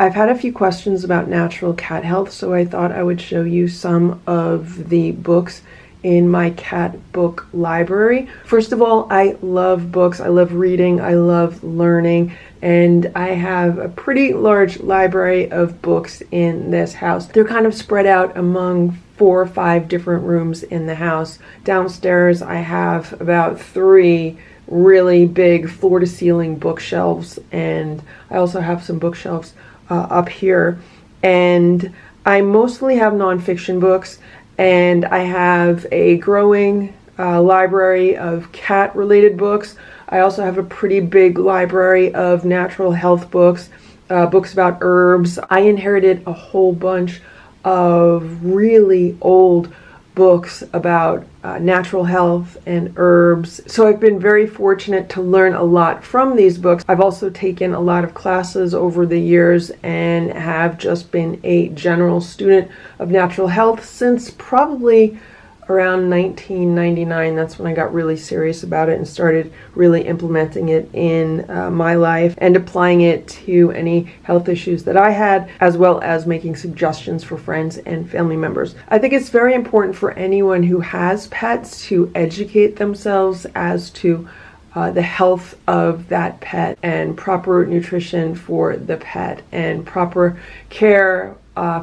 I've had a few questions about natural cat health, so I thought I would show you some of the books in my cat book library. First of all, I love books. I love reading. I love learning. And I have a pretty large library of books in this house. They're kind of spread out among 4 or 5 different rooms in the house. Downstairs, I have about 3 really big floor-to-ceiling bookshelves, and I also have some bookshelves up here. And I mostly have nonfiction books, and I have a growing library of cat-related books. I also have a pretty big library of natural health books, books about herbs. I inherited a whole bunch of really old books about natural health and herbs. So I've been very fortunate to learn a lot from these books. I've also taken a lot of classes over the years and have just been a general student of natural health since probably around 1999. That's when I got really serious about it and started really implementing it in my life and applying it to any health issues that I had, as well as making suggestions for friends and family members. I think it's very important for anyone who has pets to educate themselves as to the health of that pet and proper nutrition for the pet and proper care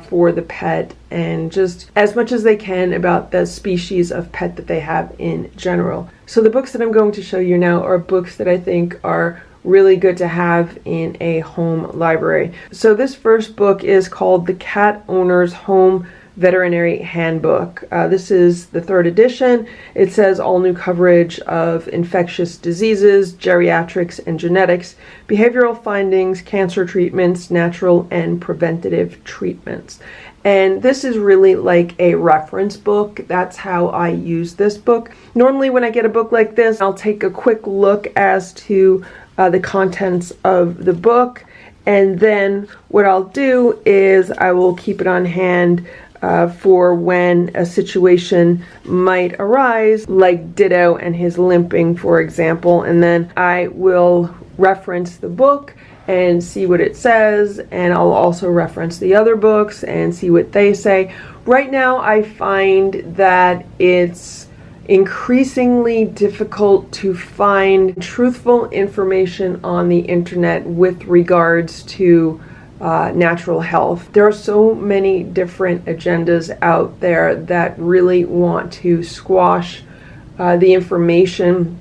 for the pet, and just as much as they can about the species of pet that they have in general. So the books that I'm going to show you now are books that I think are really good to have in a home library. So this first book is called The Cat Owner's Home Veterinary Handbook. This is the 3rd edition. It says all new coverage of infectious diseases, geriatrics and genetics, behavioral findings, cancer treatments, natural and preventative treatments. And this is really like a reference book. That's how I use this book. Normally when I get a book like this, I'll take a quick look as to the contents of the book. And then what I'll do is I will keep it on hand for when a situation might arise, like Ditto and his limping, for example, and then I will reference the book and see what it says, and I'll also reference the other books and see what they say. Right now, I find that it's increasingly difficult to find truthful information on the internet with regards to natural health. There are so many different agendas out there that really want to squash the information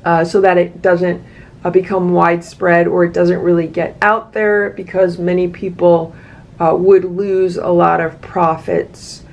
so that it doesn't become widespread, or it doesn't really get out there, because many people would lose a lot of profits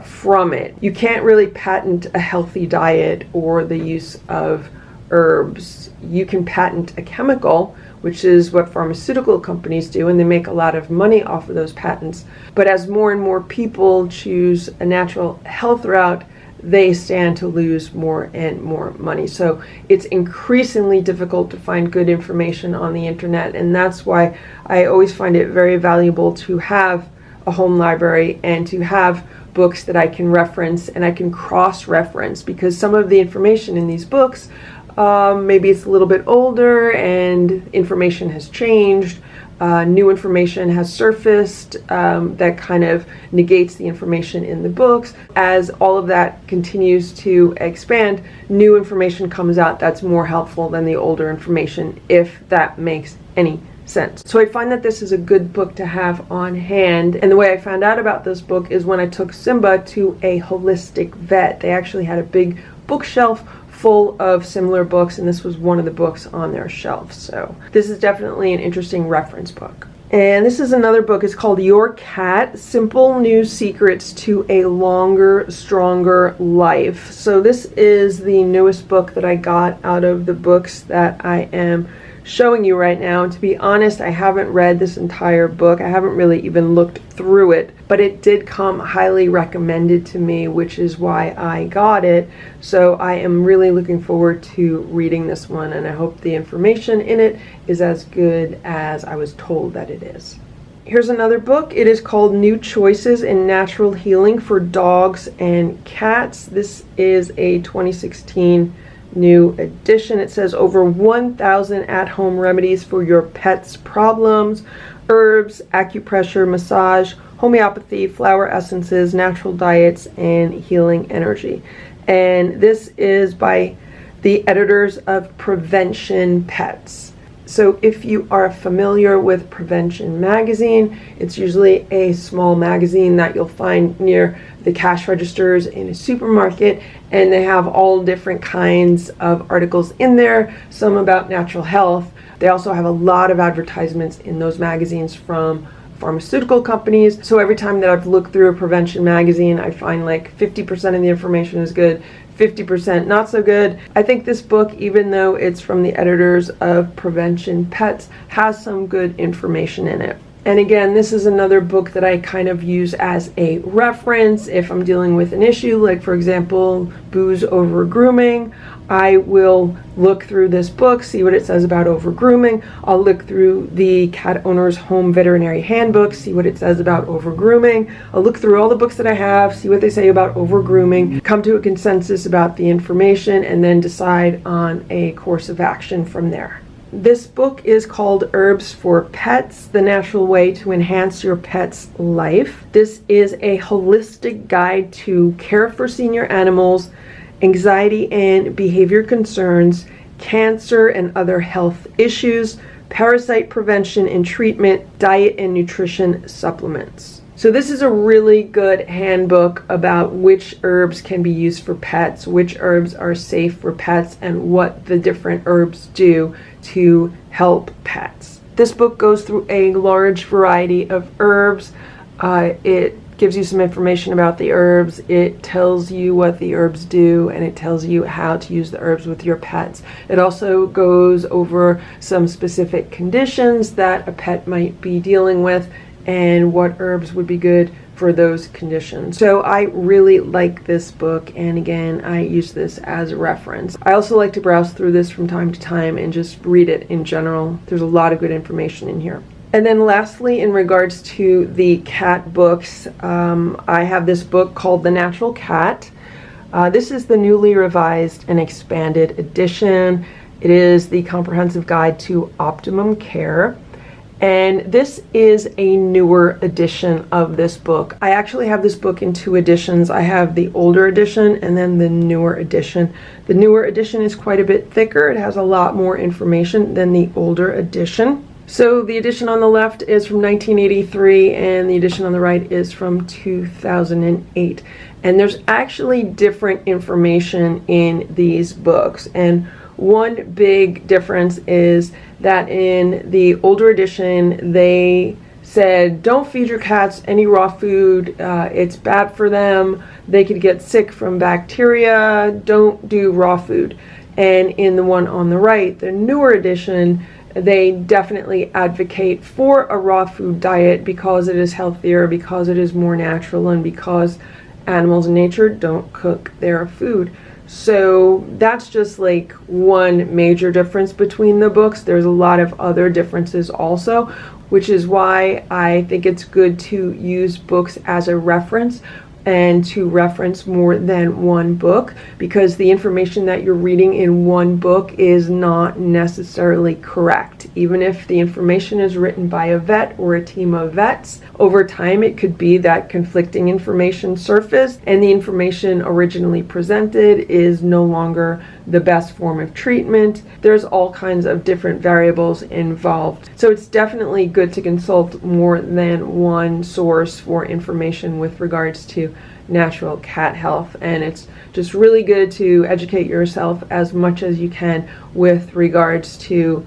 from it. You can't really patent a healthy diet or the use of herbs. You can patent a chemical, which is what pharmaceutical companies do, and they make a lot of money off of those patents. But as more and more people choose a natural health route, they stand to lose more and more money. So it's increasingly difficult to find good information on the internet, and that's why I always find it very valuable to have a home library and to have books that I can reference and I can cross-reference, because some of the information in these books maybe it's a little bit older and information has changed. New information has surfaced that kind of negates the information in the books. As all of that continues to expand, new information comes out that's more helpful than the older information, if that makes any sense. So I find that this is a good book to have on hand. And the way I found out about this book is when I took Simba to a holistic vet. They actually had a big bookshelf full of similar books, and this was one of the books on their shelf. So this is definitely an interesting reference book. And this is another book. It's called Your Cat: Simple New Secrets to a Longer, Stronger Life. So this is the newest book that I got out of the books that I am showing you right now. And to be honest, I haven't read this entire book. I haven't really even looked through it, but it did come highly recommended to me, which is why I got it. So I am really looking forward to reading this one, and I hope the information in it is as good as I was told that it is. Here's another book. It is called New Choices in Natural Healing for Dogs and Cats. This is a 2016 new edition. It says over 1,000 at-home remedies for your pet's problems. herbs, acupressure, massage, homeopathy, flower essences, natural diets, and healing energy. And this is by the editors of Prevention Pets. So if you are familiar with Prevention magazine, it's usually a small magazine that you'll find near the cash registers in a supermarket, and they have all different kinds of articles in there, some about natural health. They also have a lot of advertisements in those magazines from pharmaceutical companies. So every time that I've looked through a Prevention magazine, I find like 50% of the information is good, 50% not so good. I think this book, even though it's from the editors of Prevention Pets, has some good information in it. And again, this is another book that I kind of use as a reference if I'm dealing with an issue, like for example, booze over grooming. I will look through this book, see what it says about over grooming. I'll look through the Cat Owner's Home Veterinary Handbook, see what it says about over grooming. I'll look through all the books that I have, see what they say about over grooming, come to a consensus about the information, and then decide on a course of action from there. This book is called Herbs for Pets, the Natural Way to Enhance Your Pet's Life. This is a holistic guide to care for senior animals, anxiety and behavior concerns, cancer and other health issues, parasite prevention and treatment, diet and nutrition supplements. So this is a really good handbook about which herbs can be used for pets, which herbs are safe for pets, and what the different herbs do to help pets. This book goes through a large variety of herbs. It gives you some information about the herbs. It tells you what the herbs do, and it tells you how to use the herbs with your pets. It also goes over some specific conditions that a pet might be dealing with and what herbs would be good for those conditions. So I really like this book, and again, I use this as a reference. I also like to browse through this from time to time and just read it in general. There's a lot of good information in here. And then lastly, in regards to the cat books, I have this book called The Natural Cat. This is the newly revised and expanded edition. It is the comprehensive guide to optimum care. And this is a newer edition of this book. I actually have this book in two editions. I have the older edition and then the newer edition. The newer edition is quite a bit thicker. It has a lot more information than the older edition. So the edition on the left is from 1983 and the edition on the right is from 2008. And there's actually different information in these books. And one big difference is that in the older edition, they said, don't feed your cats any raw food. It's bad for them. They could get sick from bacteria. Don't do raw food. And in the one on the right, the newer edition, they definitely advocate for a raw food diet because it is healthier, because it is more natural, and because animals in nature don't cook their food. So that's just like one major difference between the books. There's a lot of other differences also, which is why I think it's good to use books as a reference and to reference more than one book, because the information that you're reading in one book is not necessarily correct. Even if the information is written by a vet or a team of vets, over time it could be that conflicting information surfaced and the information originally presented is no longer the best form of treatment. There's all kinds of different variables involved. So it's definitely good to consult more than one source for information with regards to natural cat health, and it's just really good to educate yourself as much as you can with regards to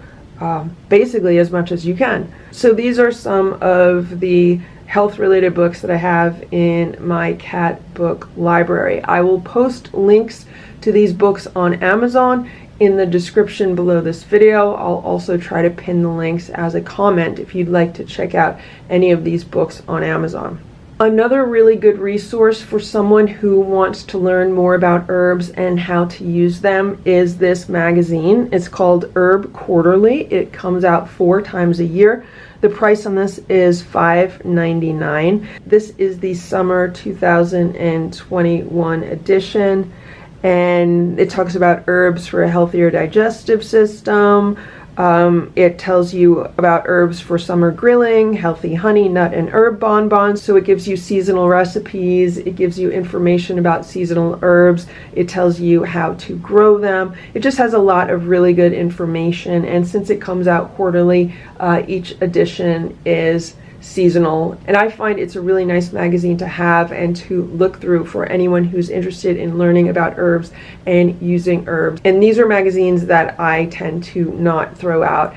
basically as much as you can. So these are some of the health related books that I have in my cat book library. I will post links to these books on Amazon in the description below this video. I'll also try to pin the links as a comment if you'd like to check out any of these books on Amazon. Another really good resource for someone who wants to learn more about herbs and how to use them is this magazine. It's called Herb Quarterly. It comes out 4 times a year. The price on this is $5.99. This is the summer 2021 edition, and it talks about herbs for a healthier digestive system, It tells you about herbs for summer grilling, healthy honey, nut, and herb bonbons. So it gives you seasonal recipes. It gives you information about seasonal herbs. It tells you how to grow them. It just has a lot of really good information. And since it comes out quarterly, each edition is seasonal, and I find it's a really nice magazine to have and to look through for anyone who's interested in learning about herbs and using herbs. And these are magazines that I tend to not throw out.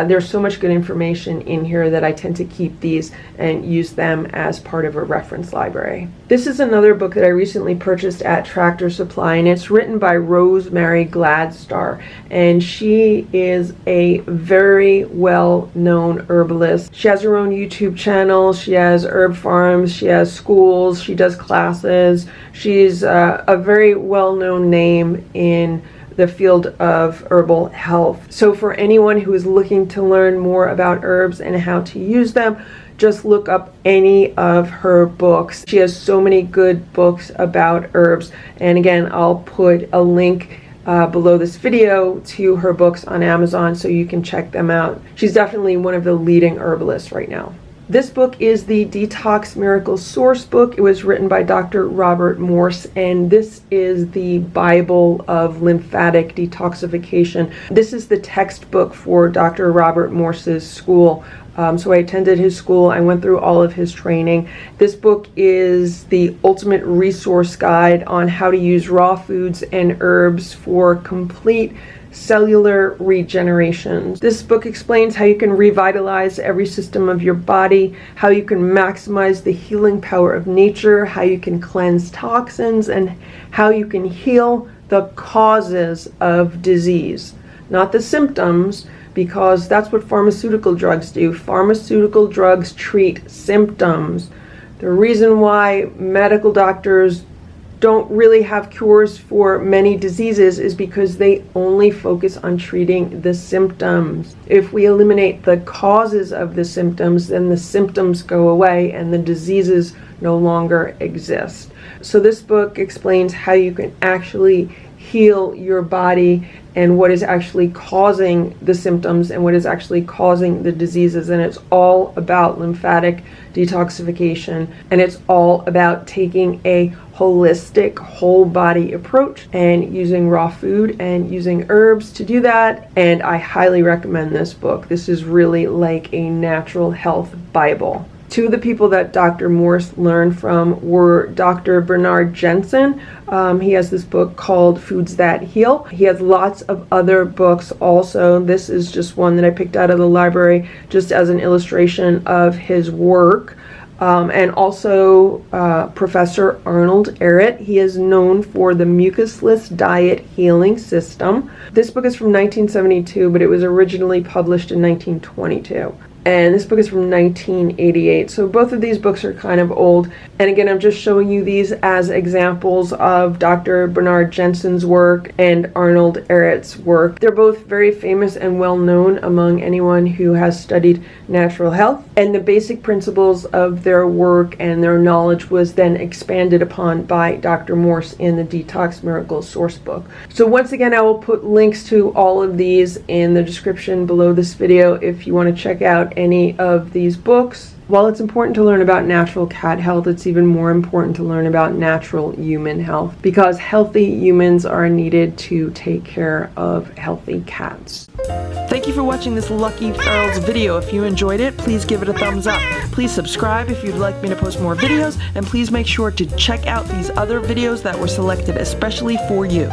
There's so much good information in here that I tend to keep these and use them as part of a reference library. This is another book that I recently purchased at Tractor Supply, and it's written by Rosemary Gladstar, and she is a very well-known herbalist. She has her own YouTube channel, she has herb farms, she has schools, she does classes. She's a very well-known name in the field of herbal health. So for anyone who is looking to learn more about herbs and how to use them, just look up any of her books. She has so many good books about herbs. And again, I'll put a link below this video to her books on Amazon so you can check them out. She's definitely one of the leading herbalists right now. This book is the Detox Miracle Source book. It was written by Dr. Robert Morse, and this is the Bible of lymphatic detoxification. This is the textbook for Dr. Robert Morse's school. So I attended his school. I went through all of his training. This book is the ultimate resource guide on how to use raw foods and herbs for complete cellular regeneration. This book explains how you can revitalize every system of your body, how you can maximize the healing power of nature, how you can cleanse toxins, and how you can heal the causes of disease, not the symptoms, because that's what pharmaceutical drugs do. Pharmaceutical drugs treat symptoms. The reason why medical doctors don't really have cures for many diseases is because they only focus on treating the symptoms. If we eliminate the causes of the symptoms, then the symptoms go away and the diseases no longer exist. So this book explains how you can actually heal your body and what is actually causing the symptoms and what is actually causing the diseases. And it's all about lymphatic detoxification, and it's all about taking a holistic whole body approach and using raw food and using herbs to do that. And I highly recommend this book. This is really like a natural health Bible. Two of the people that Dr. Morse learned from were Dr. Bernard Jensen. He has this book called Foods That Heal. He has lots of other books also. This is just one that I picked out of the library just as an illustration of his work. And also Professor Arnold Ehret. He is known for the mucusless diet healing system. This book is from 1972, but it was originally published in 1922. And this book is from 1988. So both of these books are kind of old. And again, I'm just showing you these as examples of Dr. Bernard Jensen's work and Arnold Ehret's work. They're both very famous and well known among anyone who has studied natural health. And the basic principles of their work and their knowledge was then expanded upon by Dr. Morse in the Detox Miracle Source book. So once again, I will put links to all of these in the description below this video if you want to check out any of these books. While it's important to learn about natural cat health, it's even more important to learn about natural human health, because healthy humans are needed to take care of healthy cats. Thank you for watching this Lucky Ferals video. If you enjoyed it, please give it a thumbs up. Please subscribe if you'd like me to post more videos, and please make sure to check out these other videos that were selected especially for you.